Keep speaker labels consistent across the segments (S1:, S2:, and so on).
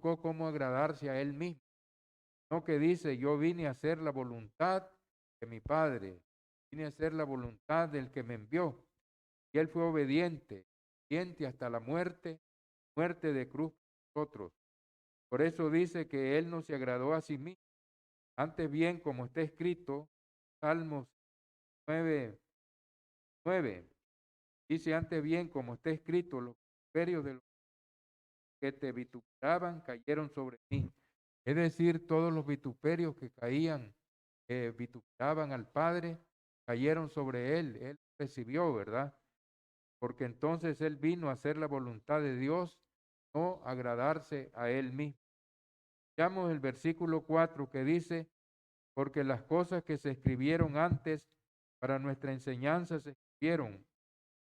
S1: buscó cómo agradarse a él mismo, no que dice, yo vine a hacer la voluntad de mi Padre, vine a hacer la voluntad del que me envió. Y él fue obediente, obediente hasta la muerte, muerte de cruz por nosotros. Por eso dice que él no se agradó a sí mismo. Antes bien, como está escrito, Salmos 9:9, dice antes bien, como está escrito, los imperios de los que te vituperaban cayeron sobre mí. Es decir, todos los vituperios que caían, vituperaban al Padre, cayeron sobre él recibió, ¿verdad? Porque entonces él vino a hacer la voluntad de Dios, no agradarse a él mismo. Veamos el versículo 4 que dice, porque las cosas que se escribieron antes para nuestra enseñanza se escribieron,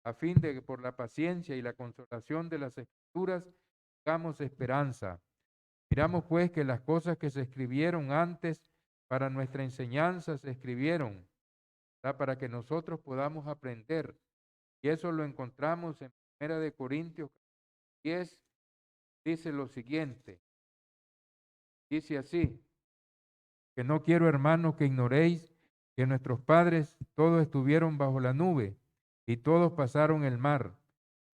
S1: a fin de que por la paciencia y la consolación de las Escrituras tengamos esperanza. Miramos pues que las cosas que se escribieron antes para nuestra enseñanza se escribieron, ¿verdad? Para que nosotros podamos aprender. Y eso lo encontramos en 1 Corintios 10, dice lo siguiente, dice así, que no quiero, hermanos, que ignoréis que nuestros padres todos estuvieron bajo la nube y todos pasaron el mar,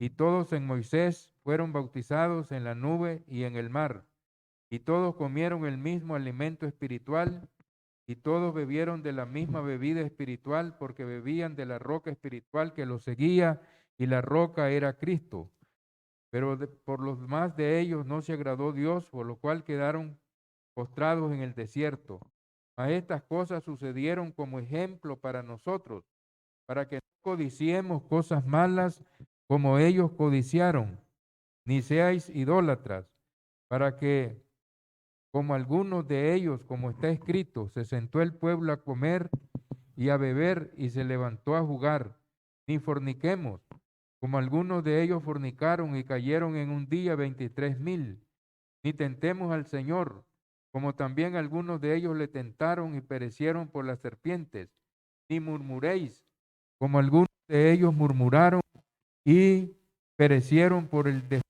S1: y todos en Moisés fueron bautizados en la nube y en el mar, y todos comieron el mismo alimento espiritual, y todos bebieron de la misma bebida espiritual, porque bebían de la roca espiritual que los seguía, y la roca era Cristo. Pero por los demás de ellos no se agradó Dios, por lo cual quedaron postrados en el desierto. Mas estas cosas sucedieron como ejemplo para nosotros, para que no codiciemos cosas malas como ellos codiciaron, ni seáis idólatras, para que, como algunos de ellos, como está escrito, se sentó el pueblo a comer y a beber y se levantó a jugar, ni forniquemos, como algunos de ellos fornicaron y cayeron en un día 23,000, ni tentemos al Señor, como también algunos de ellos le tentaron y perecieron por las serpientes, ni murmuréis, como algunos de ellos murmuraron y perecieron por el desorden.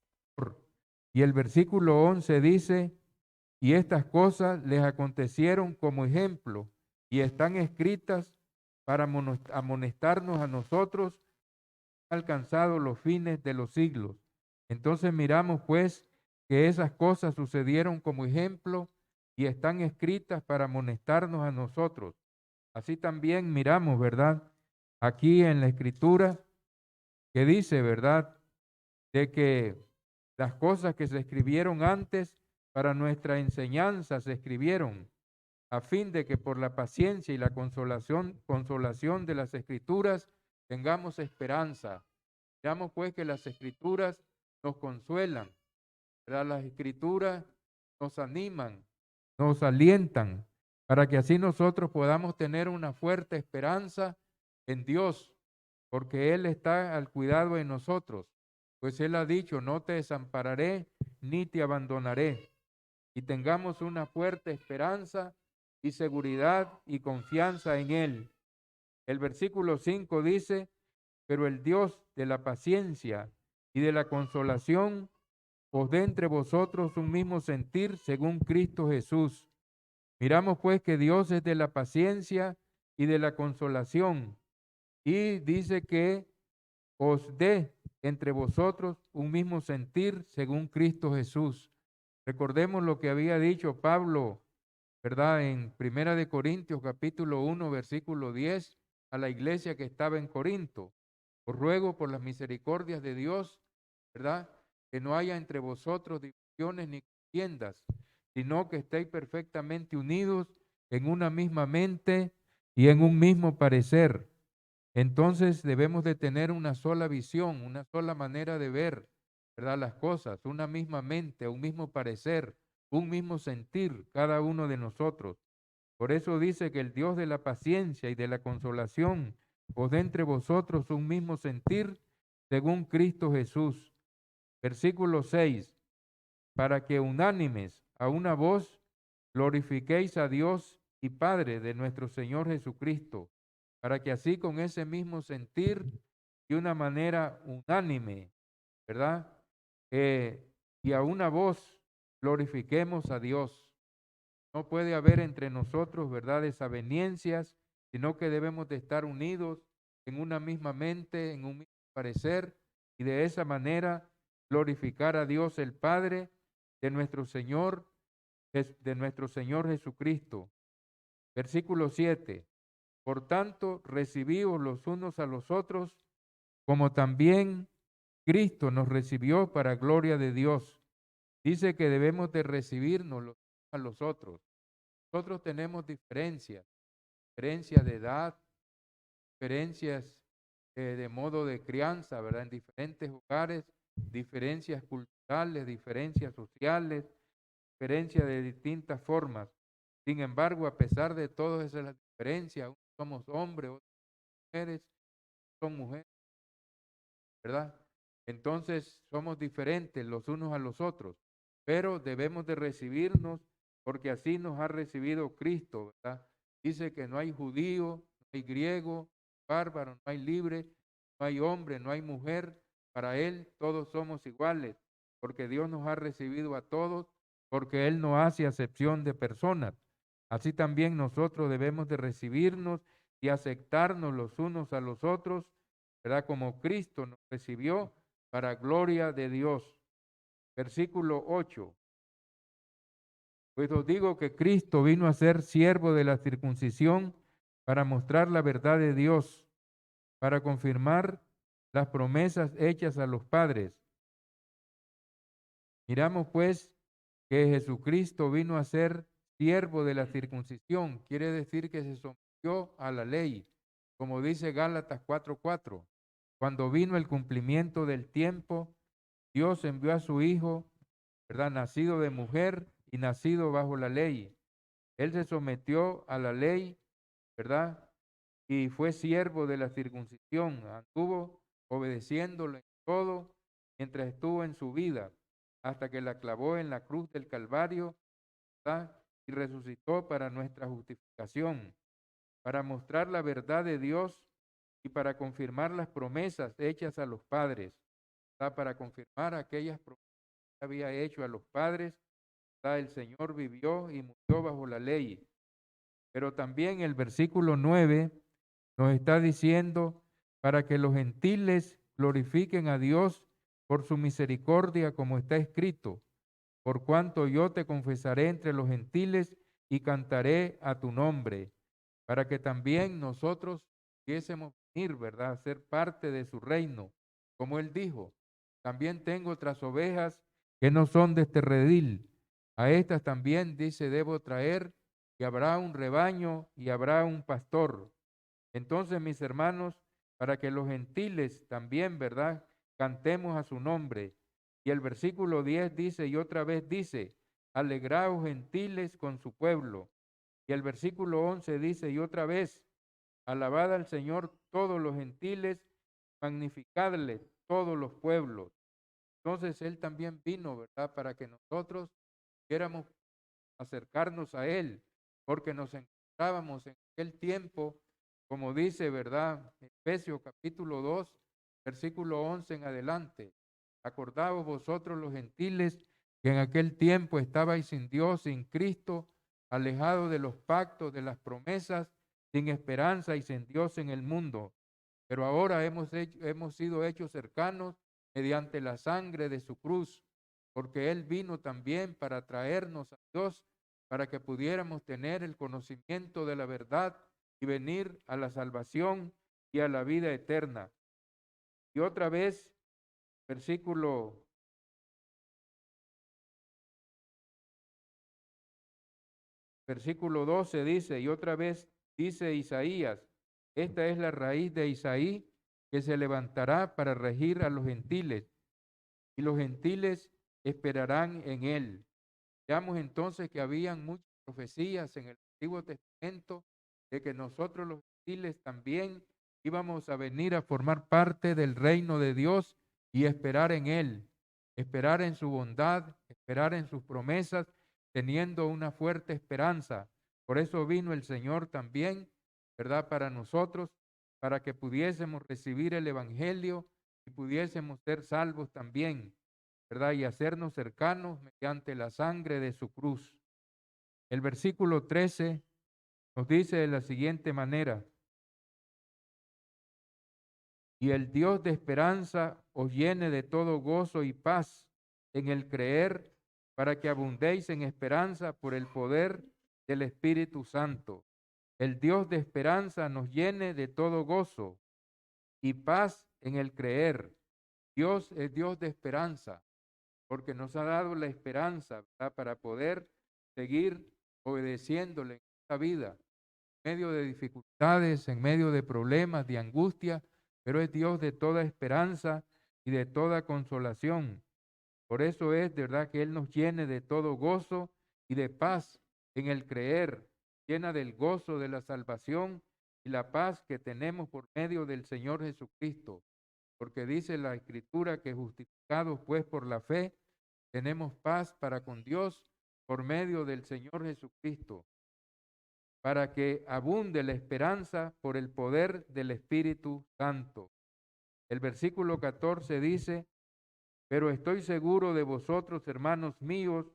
S1: Y el versículo 11 dice, y estas cosas les acontecieron como ejemplo y están escritas para amonestarnos a nosotros, alcanzado los fines de los siglos. Entonces miramos pues que esas cosas sucedieron como ejemplo y están escritas para amonestarnos a nosotros. Así también miramos, ¿verdad? Aquí en la escritura que dice, ¿verdad? De que las cosas que se escribieron antes para nuestra enseñanza se escribieron a fin de que por la paciencia y la consolación de las escrituras tengamos esperanza. Veamos pues que las escrituras nos consuelan, ¿verdad? Las escrituras nos animan, nos alientan, para que así nosotros podamos tener una fuerte esperanza en Dios, porque Él está al cuidado de nosotros. Pues Él ha dicho, no te desampararé ni te abandonaré. Y tengamos una fuerte esperanza y seguridad y confianza en Él. El versículo 5 dice, pero el Dios de la paciencia y de la consolación os dé entre vosotros un mismo sentir según Cristo Jesús. Miramos pues que Dios es de la paciencia y de la consolación y dice que os dé entre vosotros un mismo sentir según Cristo Jesús. Recordemos lo que había dicho Pablo, ¿verdad? En 1 capítulo 1, versículo 10, a la iglesia que estaba en Corinto. Os ruego por las misericordias de Dios, ¿verdad? Que no haya entre vosotros divisiones ni contiendas, sino que estéis perfectamente unidos en una misma mente y en un mismo parecer. Entonces debemos de tener una sola visión, una sola manera de ver, ¿verdad? Las cosas, una misma mente, un mismo parecer, un mismo sentir, cada uno de nosotros. Por eso dice que el Dios de la paciencia y de la consolación os dé entre vosotros un mismo sentir según Cristo Jesús. Versículo 6, para que unánimes a una voz glorifiquéis a Dios y Padre de nuestro Señor Jesucristo, para que así con ese mismo sentir de una manera unánime, ¿verdad? Y a una voz glorifiquemos a Dios. No puede haber entre nosotros, ¿verdad?, desavenencias, sino que debemos de estar unidos en una misma mente, en un mismo parecer, y de esa manera glorificar a Dios el Padre de nuestro Señor, Jesucristo. Versículo 7. Por tanto, recibíos los unos a los otros, como también Cristo nos recibió para gloria de Dios. Dice que debemos de recibirnos los unos a los otros. Nosotros tenemos diferencias de edad, diferencias de modo de crianza, ¿verdad? En diferentes hogares, diferencias culturales, diferencias sociales, diferencias de distintas formas. Sin embargo, a pesar de todas esas diferencias, unos somos hombres, otros mujeres, son mujeres, ¿verdad? Entonces somos diferentes los unos a los otros, pero debemos de recibirnos porque así nos ha recibido Cristo, ¿verdad? Dice que no hay judío, no hay griego, bárbaro, no hay libre, no hay hombre, no hay mujer. Para Él todos somos iguales, porque Dios nos ha recibido a todos, porque Él no hace acepción de personas. Así también nosotros debemos de recibirnos y aceptarnos los unos a los otros, ¿verdad? Como Cristo nos recibió para gloria de Dios. Versículo 8. Pues os digo que Cristo vino a ser siervo de la circuncisión para mostrar la verdad de Dios, para confirmar las promesas hechas a los padres. Miramos pues que Jesucristo vino a ser siervo de la circuncisión, quiere decir que se sometió a la ley, como dice Gálatas 4:4. Cuando vino el cumplimiento del tiempo, Dios envió a su Hijo, ¿verdad?, nacido de mujer y nacido bajo la ley. Él se sometió a la ley, ¿verdad? Y fue siervo de la circuncisión, anduvo obedeciéndolo en todo mientras estuvo en su vida, hasta que la clavó en la cruz del Calvario, ¿verdad? Y resucitó para nuestra justificación, para mostrar la verdad de Dios y para confirmar las promesas hechas a los padres, ¿verdad? Para confirmar aquellas promesas que había hecho a los padres, ¿verdad? El Señor vivió y murió bajo la ley. Pero también el versículo 9 nos está diciendo para que los gentiles glorifiquen a Dios por su misericordia, como está escrito, por cuanto yo te confesaré entre los gentiles y cantaré a tu nombre, para que también nosotros pudiésemos venir, ¿verdad?, a ser parte de su reino, como él dijo, también tengo otras ovejas que no son de este redil, a estas también, dice, debo traer, y habrá un rebaño y habrá un pastor. Entonces, mis hermanos, para que los gentiles también, ¿verdad?, cantemos a su nombre. Y el versículo 10 dice, y otra vez dice, alegraos gentiles con su pueblo. Y el versículo 11 dice, y otra vez, alabad al Señor todos los gentiles, magnificadle todos los pueblos. Entonces Él también vino, ¿verdad?, para que nosotros quieramos acercarnos a Él, porque nos encontrábamos en aquel tiempo, como dice, ¿verdad?, Efesios capítulo 2, versículo 11 en adelante. Acordaos vosotros los gentiles que en aquel tiempo estabais sin Dios, sin Cristo, alejados de los pactos, de las promesas, sin esperanza y sin Dios en el mundo. Pero ahora hemos sido hechos cercanos mediante la sangre de su cruz, porque Él vino también para traernos a Dios, para que pudiéramos tener el conocimiento de la verdad y venir a la salvación y a la vida eterna. Y otra vez, versículo 12 dice, y otra vez dice Isaías, esta es la raíz de Isaí que se levantará para regir a los gentiles, y los gentiles esperarán en él. Veamos entonces que habían muchas profecías en el Antiguo Testamento de que nosotros los gentiles también íbamos a venir a formar parte del reino de Dios y esperar en Él, esperar en su bondad, esperar en sus promesas, teniendo una fuerte esperanza. Por eso vino el Señor también, ¿verdad?, para nosotros, para que pudiésemos recibir el Evangelio y pudiésemos ser salvos también. ¿verdad? Y hacernos cercanos mediante la sangre de su cruz. El versículo 13 nos dice de la siguiente manera: y el Dios de esperanza os llene de todo gozo y paz en el creer, para que abundéis en esperanza por el poder del Espíritu Santo. El Dios de esperanza nos llene de todo gozo y paz en el creer. Dios es Dios de esperanza, porque nos ha dado la esperanza, ¿verdad?, para poder seguir obedeciéndole en esta vida, en medio de dificultades, en medio de problemas, de angustia, pero es Dios de toda esperanza y de toda consolación. Por eso es de verdad que Él nos llene de todo gozo y de paz en el creer, llena del gozo de la salvación y la paz que tenemos por medio del Señor Jesucristo. Porque dice la Escritura que justificados pues por la fe, tenemos paz para con Dios por medio del Señor Jesucristo, para que abunde la esperanza por el poder del Espíritu Santo. El versículo 14 dice: pero estoy seguro de vosotros, hermanos míos,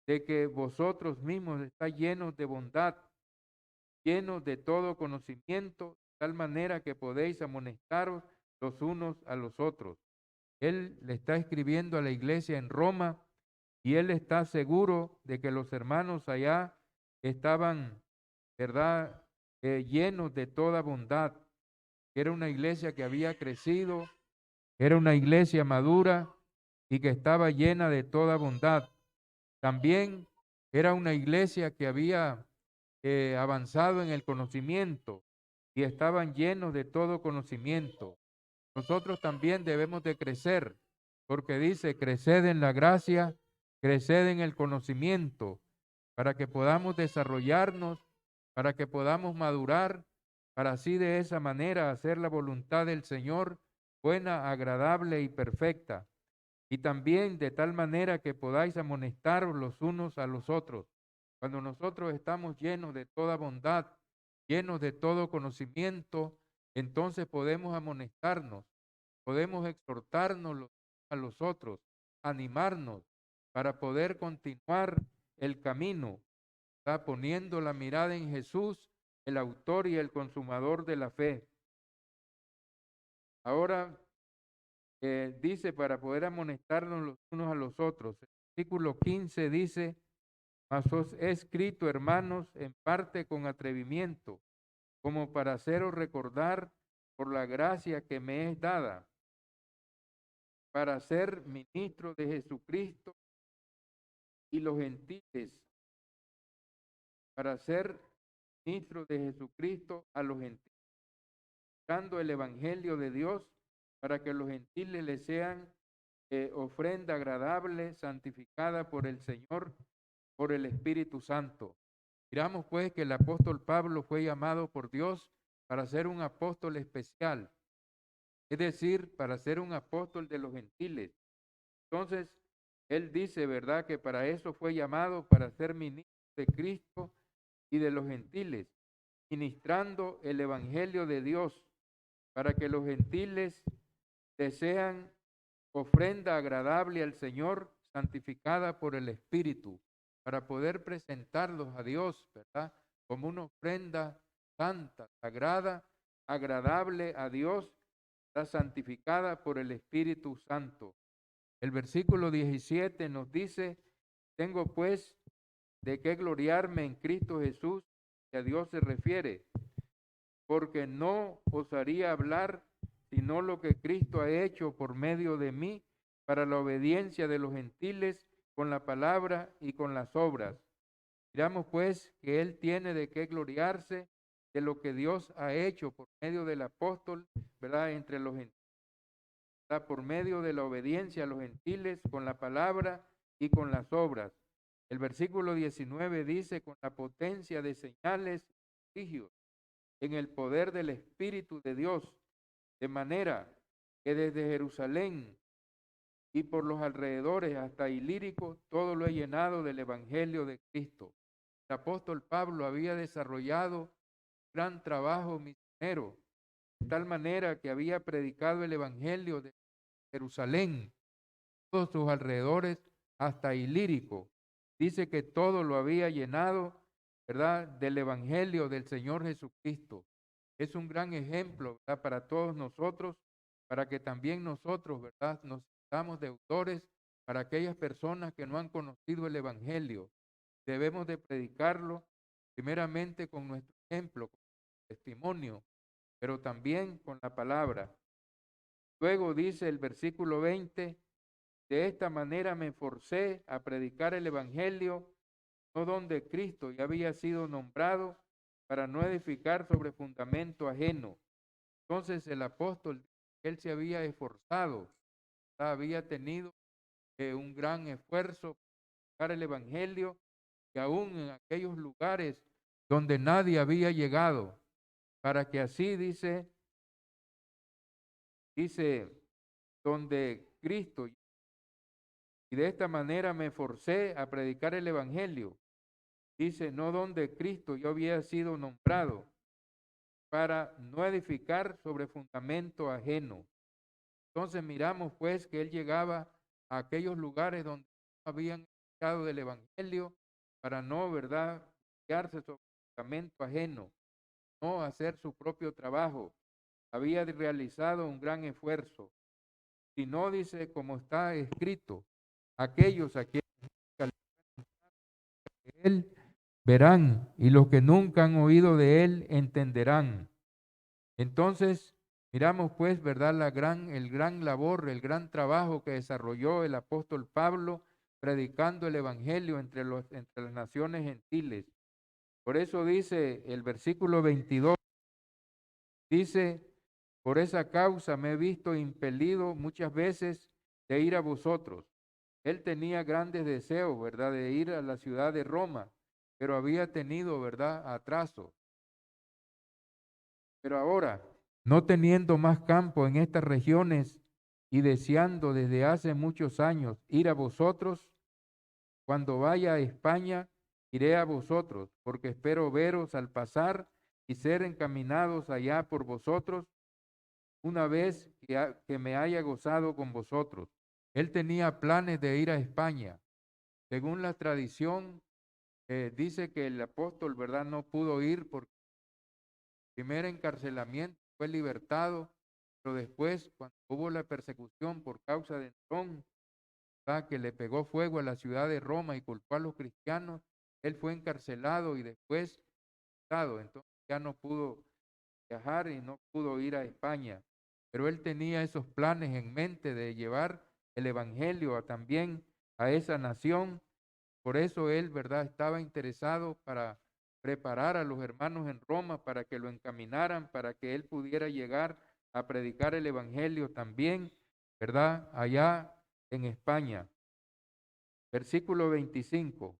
S1: de que vosotros mismos estáis llenos de bondad, llenos de todo conocimiento, de tal manera que podéis amonestaros los unos a los otros. Él le está escribiendo a la iglesia en Roma y él está seguro de que los hermanos allá estaban, ¿verdad?, llenos de toda bondad. Era una iglesia que había crecido, era una iglesia madura y que estaba llena de toda bondad. También era una iglesia que había avanzado en el conocimiento y estaban llenos de todo conocimiento. Nosotros también debemos de crecer, porque dice: creced en la gracia, creced en el conocimiento, para que podamos desarrollarnos, para que podamos madurar, para así de esa manera hacer la voluntad del Señor, buena, agradable y perfecta. Y también de tal manera que podáis amonestaros los unos a los otros. Cuando nosotros estamos llenos de toda bondad, llenos de todo conocimiento, entonces podemos amonestarnos, podemos exhortarnos los unos a los otros, animarnos para poder continuar el camino, ¿verdad?, poniendo la mirada en Jesús, el autor y el consumador de la fe. Ahora dice, para poder amonestarnos los unos a los otros. El versículo 15 dice: mas os he escrito, hermanos, en parte con atrevimiento, como para haceros recordar por la gracia que me es dada, para ser ministro de Jesucristo y los gentiles, para ser ministro de Jesucristo a los gentiles, dando el evangelio de Dios, para que los gentiles le sean ofrenda agradable, santificada por el Señor, por el Espíritu Santo. Miramos pues que el apóstol Pablo fue llamado por Dios para ser un apóstol especial, es decir, para ser un apóstol de los gentiles. Entonces, él dice, ¿verdad?, que para eso fue llamado, para ser ministro de Cristo y de los gentiles, ministrando el evangelio de Dios, para que los gentiles desean ofrenda agradable al Señor, santificada por el Espíritu, para poder presentarlos a Dios, ¿verdad?, como una ofrenda santa, sagrada, agradable a Dios, está santificada por el Espíritu Santo. El versículo 17 nos dice: tengo pues de qué gloriarme en Cristo Jesús, que a Dios se refiere, porque no osaría hablar sino lo que Cristo ha hecho por medio de mí para la obediencia de los gentiles con la palabra y con las obras. Miramos pues que Él tiene de qué gloriarse de lo que Dios ha hecho por medio del apóstol, ¿verdad?, entre los gentiles, ¿verdad?, por medio de la obediencia a los gentiles con la palabra y con las obras. El versículo 19 dice: con la potencia de señales y prodigios, en el poder del Espíritu de Dios, de manera que desde Jerusalén y por los alrededores hasta Ilírico, todo lo he llenado del Evangelio de Cristo. El apóstol Pablo había desarrollado un gran trabajo misionero, de tal manera que había predicado el Evangelio de Jerusalén, todos sus alrededores, hasta Ilírico. Dice que todo lo había llenado, ¿verdad?, del Evangelio del Señor Jesucristo. Es un gran ejemplo, ¿verdad?, para todos nosotros, para que también nosotros, ¿verdad?, nos damos deudores para aquellas personas que no han conocido el Evangelio. Debemos de predicarlo primeramente con nuestro ejemplo, con nuestro testimonio, pero también con la palabra. Luego dice el versículo 20, de esta manera me forcé a predicar el Evangelio, no donde Cristo ya había sido nombrado, para no edificar sobre fundamento ajeno. Entonces el apóstol, él se había esforzado, había tenido un gran esfuerzo para predicar el Evangelio, y aún en aquellos lugares donde nadie había llegado, para que así dice, donde Cristo, y de esta manera me forcé a predicar el Evangelio, dice, no donde Cristo yo había sido nombrado, para no edificar sobre fundamento ajeno. Entonces miramos pues que él llegaba a aquellos lugares donde no habían escuchado del Evangelio, para no, ¿verdad?, fiarse sobre fundamento ajeno, no hacer su propio trabajo. Había realizado un gran esfuerzo. Si no, dice, como está escrito, aquellos a quienes él verán, y los que nunca han oído de él entenderán. Entonces, miramos pues, ¿verdad?, el gran labor, el gran trabajo que desarrolló el apóstol Pablo predicando el evangelio entre las naciones gentiles. Por eso dice el versículo 22, dice, por esa causa me he visto impelido muchas veces de ir a vosotros. Él tenía grandes deseos, ¿verdad?, de ir a la ciudad de Roma, pero había tenido, ¿verdad?, atraso. Pero ahora, no teniendo más campo en estas regiones y deseando desde hace muchos años ir a vosotros, cuando vaya a España, iré a vosotros, porque espero veros al pasar y ser encaminados allá por vosotros, una vez que me haya gozado con vosotros. Él tenía planes de ir a España. Según la tradición, dice que el apóstol, ¿verdad?, no pudo ir porque el primer encarcelamiento fue libertado, pero después, cuando hubo la persecución por causa de Nerón, ¿verdad?, que le pegó fuego a la ciudad de Roma y culpó a los cristianos, él fue encarcelado y después libertado. Entonces ya no pudo viajar y no pudo ir a España. Pero él tenía esos planes en mente de llevar el evangelio también a esa nación. Por eso él, ¿verdad?, estaba interesado para preparar a los hermanos en Roma para que lo encaminaran, para que él pudiera llegar a predicar el evangelio también, ¿verdad?, allá en España. Versículo 25.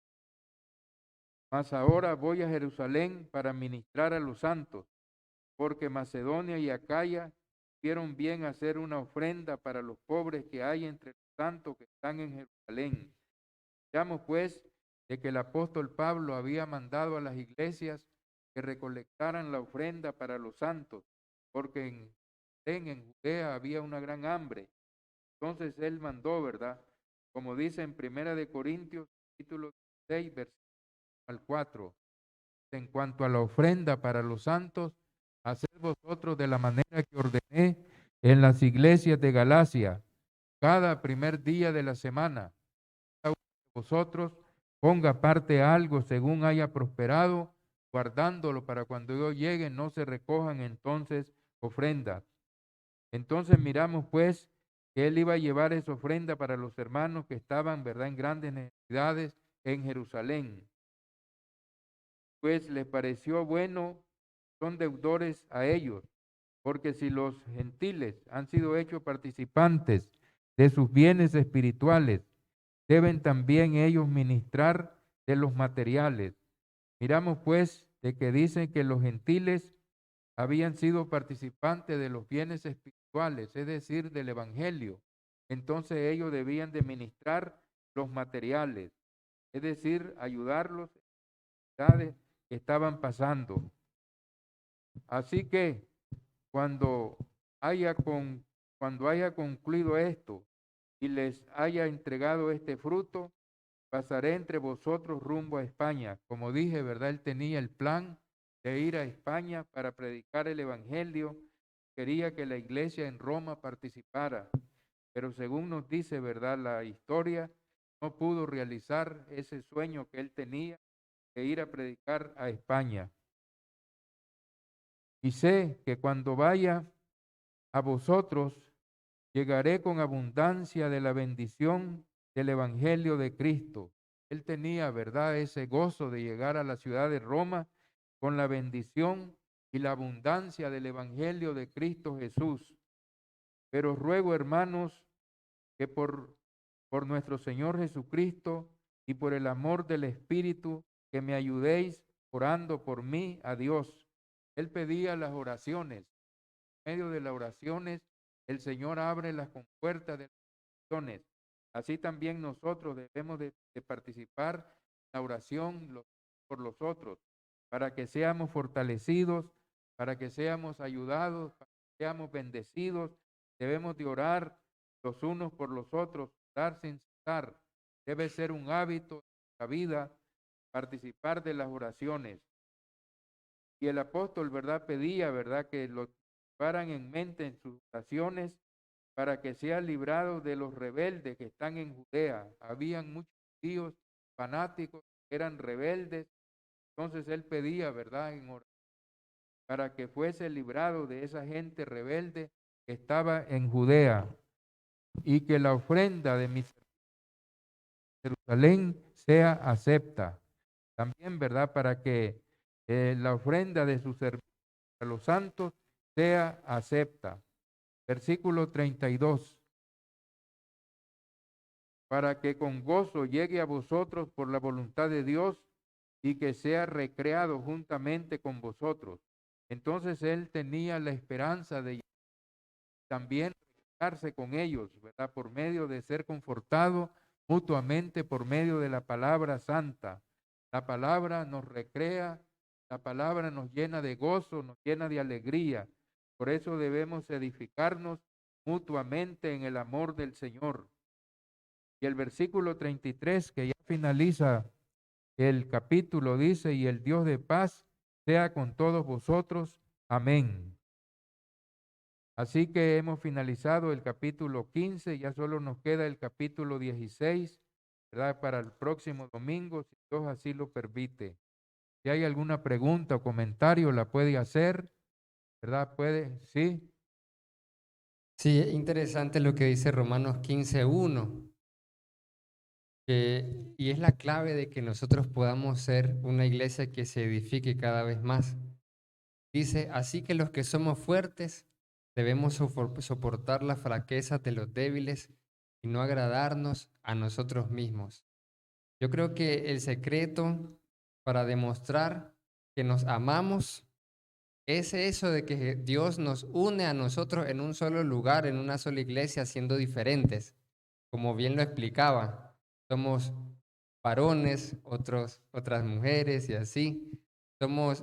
S1: Mas ahora voy a Jerusalén para ministrar a los santos, porque Macedonia y Acaya hicieron bien hacer una ofrenda para los pobres que hay entre los santos que están en Jerusalén. Veamos pues de que el apóstol Pablo había mandado a las iglesias que recolectaran la ofrenda para los santos, porque en Judea había una gran hambre. Entonces él mandó, ¿verdad?, como dice en Primera de Corintios, capítulo 6, versículo al 4, en cuanto a la ofrenda para los santos, haced vosotros de la manera que ordené en las iglesias de Galacia, cada primer día de la semana. Cada uno de vosotros ponga aparte algo según haya prosperado, guardándolo para cuando yo llegue no se recojan entonces ofrendas. Entonces miramos pues que él iba a llevar esa ofrenda para los hermanos que estaban, ¿verdad?, en grandes necesidades en Jerusalén. Pues les pareció bueno, son deudores a ellos, porque si los gentiles han sido hechos participantes de sus bienes espirituales, deben también ellos ministrar de los materiales. Miramos pues de que dicen que los gentiles habían sido participantes de los bienes espirituales, es decir, del evangelio. Entonces ellos debían de ministrar los materiales, es decir, ayudarlos en las necesidades que estaban pasando. Así que cuando haya concluido esto, y les haya entregado este fruto, pasaré entre vosotros rumbo a España. Como dije, ¿verdad? Él tenía el plan de ir a España para predicar el evangelio. Quería que la iglesia en Roma participara, pero según nos dice, ¿verdad? La historia, no pudo realizar ese sueño que él tenía de ir a predicar a España. Y sé que cuando vaya a vosotros, llegaré con abundancia de la bendición del Evangelio de Cristo. Él tenía, ¿verdad?, ese gozo de llegar a la ciudad de Roma con la bendición y la abundancia del Evangelio de Cristo Jesús. Pero ruego, hermanos, que por nuestro Señor Jesucristo y por el amor del Espíritu, que me ayudéis orando por mí a Dios. Él pedía las oraciones. En medio de las oraciones, el Señor abre las compuertas de las oraciones. Así también nosotros debemos de participar en la oración por los otros, para que seamos fortalecidos, para que seamos ayudados, para que seamos bendecidos. Debemos de orar los unos por los otros, orar sin cesar. Debe ser un hábito de la vida participar de las oraciones. Y el apóstol, ¿verdad? Pedía, ¿verdad? Que lo llevaran en mente en sus oraciones para que sea librado de los rebeldes que están en Judea. Habían muchos judíos fanáticos que eran rebeldes. Entonces él pedía, ¿verdad? En oración para que fuese librado de esa gente rebelde que estaba en Judea y que la ofrenda de mi Jerusalén sea acepta. También, ¿verdad? Para que la ofrenda de su servicio a los santos sea acepta. Versículo 32. Para que con gozo llegue a vosotros por la voluntad de Dios y que sea recreado juntamente con vosotros. Entonces él tenía la esperanza de también recrearse con ellos, ¿verdad? Por medio de ser confortado mutuamente por medio de la palabra santa. La palabra nos recrea, la palabra nos llena de gozo, nos llena de alegría. Por eso debemos edificarnos mutuamente en el amor del Señor. Y el versículo 33, que ya finaliza el capítulo, dice, y el Dios de paz sea con todos vosotros. Amén. Así que hemos finalizado el capítulo 15, ya solo nos queda el capítulo 16, ¿verdad? Para el próximo domingo, si Dios así lo permite. Si hay alguna pregunta o comentario, la puede hacer, ¿verdad? Puede, sí.
S2: Sí, es interesante lo que dice Romanos 15:1, y es la clave de que nosotros podamos ser una iglesia que se edifique cada vez más. Dice, así que los que somos fuertes debemos soportar las flaquezas de los débiles y no agradarnos a nosotros mismos. Yo creo que el secreto para demostrar que nos amamos es eso de que Dios nos une a nosotros en un solo lugar, en una sola iglesia, siendo diferentes. Como bien lo explicaba, somos varones, otras mujeres y así.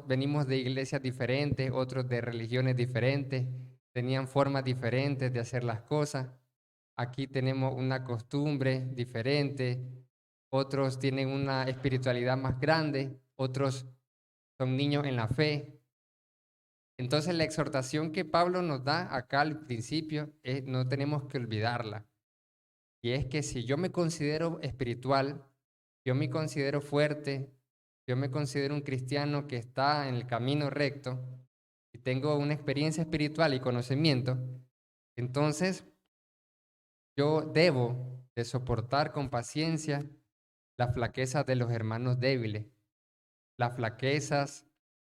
S2: Venimos de iglesias diferentes, otros de religiones diferentes, tenían formas diferentes de hacer las cosas. Aquí tenemos una costumbre diferente, otros tienen una espiritualidad más grande, otros son niños en la fe. Entonces la exhortación que Pablo nos da acá al principio no tenemos que olvidarla. Y es que si yo me considero espiritual, yo me considero fuerte, yo me considero un cristiano que está en el camino recto y tengo una experiencia espiritual y conocimiento, entonces yo debo de soportar con paciencia las flaquezas de los hermanos débiles, las flaquezas,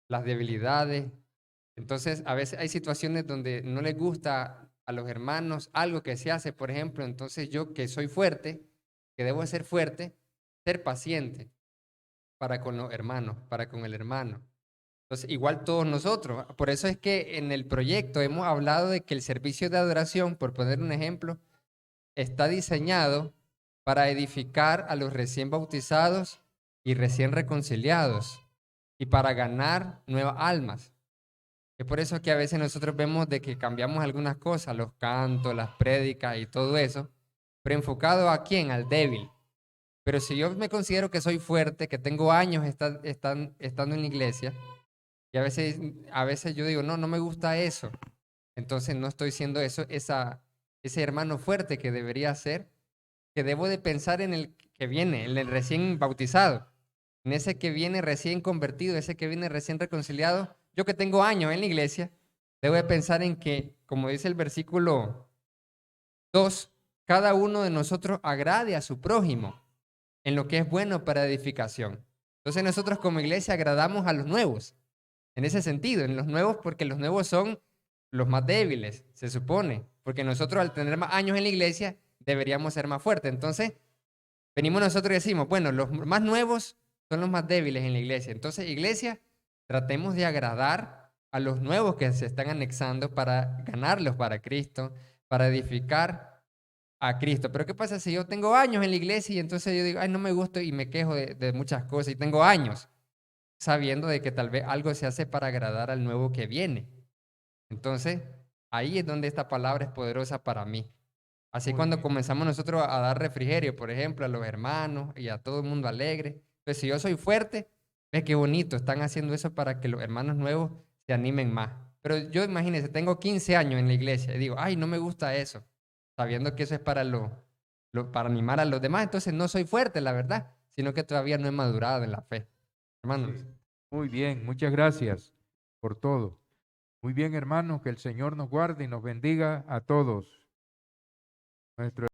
S2: las debilidades. Entonces, a veces hay situaciones donde no les gusta a los hermanos algo que se hace, por ejemplo, entonces yo que soy fuerte, que debo ser fuerte, ser paciente para con los hermanos, para con el hermano. Entonces, igual todos nosotros. Por eso es que en el proyecto hemos hablado de que el servicio de adoración, por poner un ejemplo, está diseñado para edificar a los recién bautizados y recién reconciliados y para ganar nuevas almas. Es por eso que a veces nosotros vemos de que cambiamos algunas cosas, los cantos, las prédicas y todo eso, pero enfocado ¿a quién? Al débil. Pero si yo me considero que soy fuerte, que tengo años estando en la iglesia, y a veces yo digo, no, no me gusta eso, entonces no estoy siendo ese hermano fuerte que debería ser, que debo de pensar en el que viene, en el recién bautizado, en ese que viene recién convertido, ese que viene recién reconciliado. Yo que tengo años en la iglesia, debo de pensar en que, como dice el versículo 2, cada uno de nosotros agrade a su prójimo en lo que es bueno para edificación. Entonces nosotros como iglesia agradamos a los nuevos, en ese sentido, en los nuevos, porque los nuevos son los más débiles, se supone, porque nosotros al tener más años en la iglesia deberíamos ser más fuertes. Entonces, venimos nosotros y decimos, bueno, los más nuevos son los más débiles en la iglesia. Entonces, iglesia, tratemos de agradar a los nuevos que se están anexando para ganarlos para Cristo, para edificar a Cristo. Pero ¿qué pasa si yo tengo años en la iglesia y entonces yo digo, ay, no me gusta y me quejo de muchas cosas y tengo años sabiendo de que tal vez algo se hace para agradar al nuevo que viene? Entonces, ahí es donde esta palabra es poderosa para mí. Así
S1: Muy
S2: cuando
S1: bien.
S2: comenzamos nosotros a dar refrigerio, por ejemplo, a los hermanos y a todo el mundo alegre, pues si yo soy fuerte, ve qué bonito, están haciendo eso para que los hermanos nuevos se animen más. Pero yo imagínense, tengo 15 años en la iglesia y digo, ay, no me gusta eso, sabiendo que eso es para animar a los demás, entonces no soy fuerte, la verdad, sino que todavía no he madurado en la fe. Hermanos.
S1: Sí. Muy bien, muchas gracias por todo. Muy bien, hermanos, que el Señor nos guarde y nos bendiga a todos. Nuestro